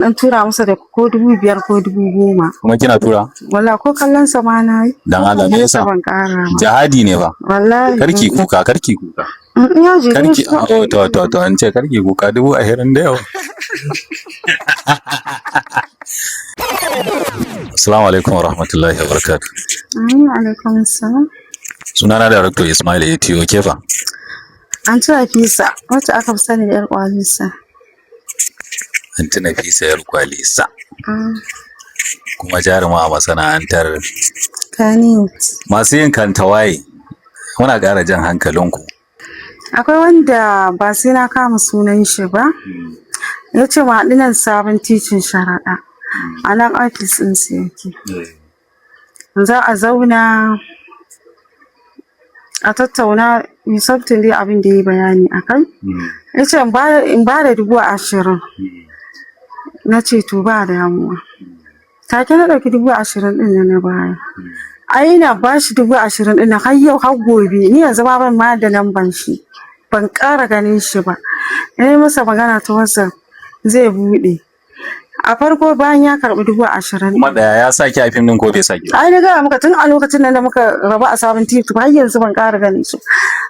Dan tura masa da ko 5,000 ko 10,000. Kuma kina tura? Wallahi ko kallon sa ma na yi. Dan Allah me yasa? Ban ƙara ba. Jihadi ne ba. Wallahi. Karki kuka, karki kuka. Ya ji Karki to an ce karki kuka 20,000 da yawa. Assalamu alaikum wa rahmatullahi wa barakatuh. Alaikum assalam. Sunana Director Ismail Etiyo Kefa. An ci Nafisa, wacce aka fi sani da 'yar kwalisa. Anti Nafisa 'yar kwalisa. Kuma jaruma a masana'antar Kaniyut. masu yin kantawaye. Muna ƙara jan hankalinku. Akwai wanda ba sai na kama sunan shi ba. Ya ce ma haɗinan sabon titin sharaɗa. A nan ofis ɗin su yake. Za a zauna a tattauna something dai abin da ya yi bayani a kai. Ya ce in ba da 20,000. Na ce to ba damuwa. Take na ɗauki 20,000 ɗin na baya. Ai na ba shi 20,000 ɗin har yau har gobe. Ni yanzu ma ban ma da lamban shi. Ban ƙara ganin shi ba. Na yi masa magana ta WhatsApp zai buɗe. A farko bayan ya karɓi 20,000. Kuma da ya saki a fim din ko bai saki? Ai na gaya maka tun a lokacin nan da muka raba a sabon titi har yanzu ban ƙara ganin shi.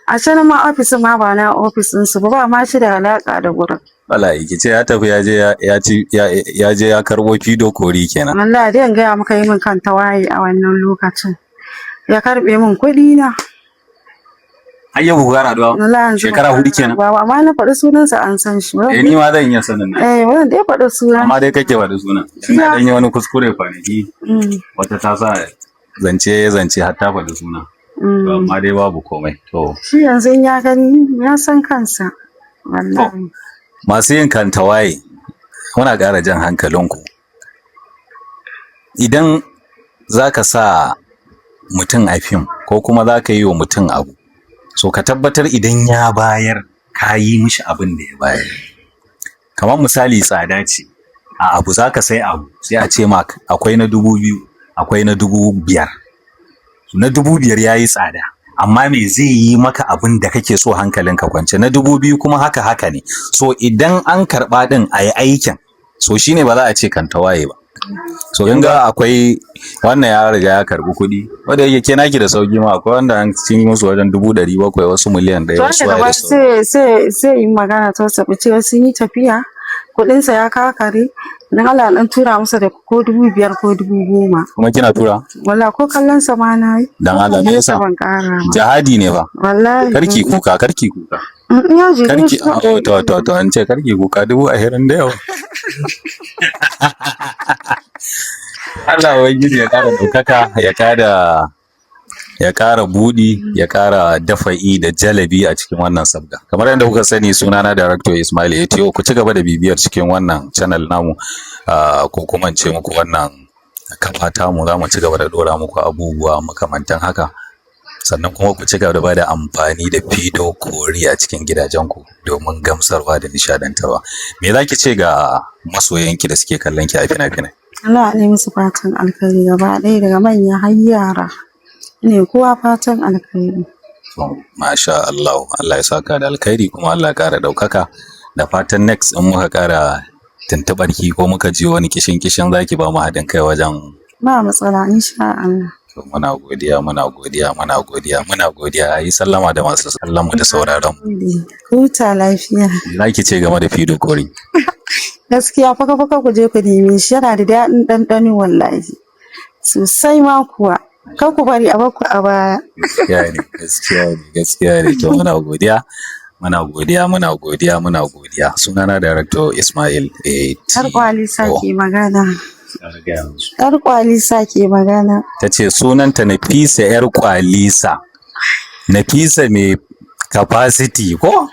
A can ma ofisin ma ba na ofisin su ba ma shi da alaƙa da gurin. Wallahi ki ce ya tafi ya je ya karɓo fido kori kenan. Wallahi dai in gaya maka yi min kan tawaye a wannan lokacin. Ya karɓe min kuɗi na. Har yau ku gara da shekara 4 kenan. Ba amma na faɗi sunansa an san shi. Ni ma zan iya sanin nan. Wannan dai faɗi sunan. Amma dai kake faɗi sunan. Ina dan yi wani kuskure kwanaki. Wata ta sa zance har ta faɗi sunan. Amma dai babu komai. To. Shi yanzu in ya gani ya san kansa. Wallahi. Masu yin kantawaye muna ƙara jan hankalinku. Idan za ka sa mutum a fim ko kuma za ka yi wa mutum abu, so ka tabbatar idan ya bayar ka yi mishi abin da ya bayar. Kamar misali tsada ce a abu za ka sai abu sai a ce ma akwai na 2,000 akwai na 5,000. Na 5,000 ya yi tsada amma me zai yi maka abin da kake so hankalinka kwance. Na 2,000 kuma haka ne. So idan an karɓa ɗin a yi aikin so shine ba za a ce kantawaye ba. So in ga akwai wannan ya riga ya karbi kuɗi wanda yake ke naki da sauki ma akwai wanda an cin musu wajen 700,000 wasu miliyan ɗaya wasu gaba sai yi magana ta WhatsApp cewa sun yi tafiya kuɗin sa ya kakare dan Allah dan tura masa da ko 5,000 ko 10,000. Kuma kina tura? Wallahi ko kallon sa ma na yi. Dan Allah me yasa? Ban ƙara ba. Jihadi ne ba. Wallahi. Karki kuka. Ya ji Karki to an ce karki kuka 20,000 da yawa. Allah ubangiji ya ƙara ɗaukaka ya ƙara buɗi ya ƙara dafa'i da jalabi a cikin wannan sabga. Kamar yadda kuka sani sunana Director Ismail Etiyo, ku ci gaba da bibiyar cikin wannan channel namu ko kuma in ce muku wannan kafa tamu za mu ci gaba da ɗora muku abubuwa makamantan haka. Sannan kuma ku ci gaba da bada amfani da fido kori a cikin gidajenku domin gamsarwa da nishadantarwa. Me za ki ce ga masoyanki da suke kallon ki a fina-finai? Allah ne musu fatan alkhairi gaba ɗaya daga manya har yara. Ne kowa fatan alkhairi. Masha Allah, Allah ya saka da alkhairi kuma Allah ya ƙara ɗaukaka. Da fatan next in muka ƙara tuntuɓar ki ko muka ji wani kishin zaki ba mu haɗin kai wajen. Ba matsala insha Allah. Muna godiya. A yi sallama da masu sallamu da sauraron. Huta lafiya. Za ki ce game da fido kori? Gaskiya faka ku je ku neme shi yana da daɗin ɗanɗano wallahi. Sosai ma kuwa. Kar ku bari a bakku a baya. Gaskiya ne. To muna godiya. Sunana Director Ismail Etiyo. Har kwalisa ke magana. Yar kwalisa ke magana. Ta ce sunanta Nafisa 'yar kwalisa. Nafisa mai capacity ko?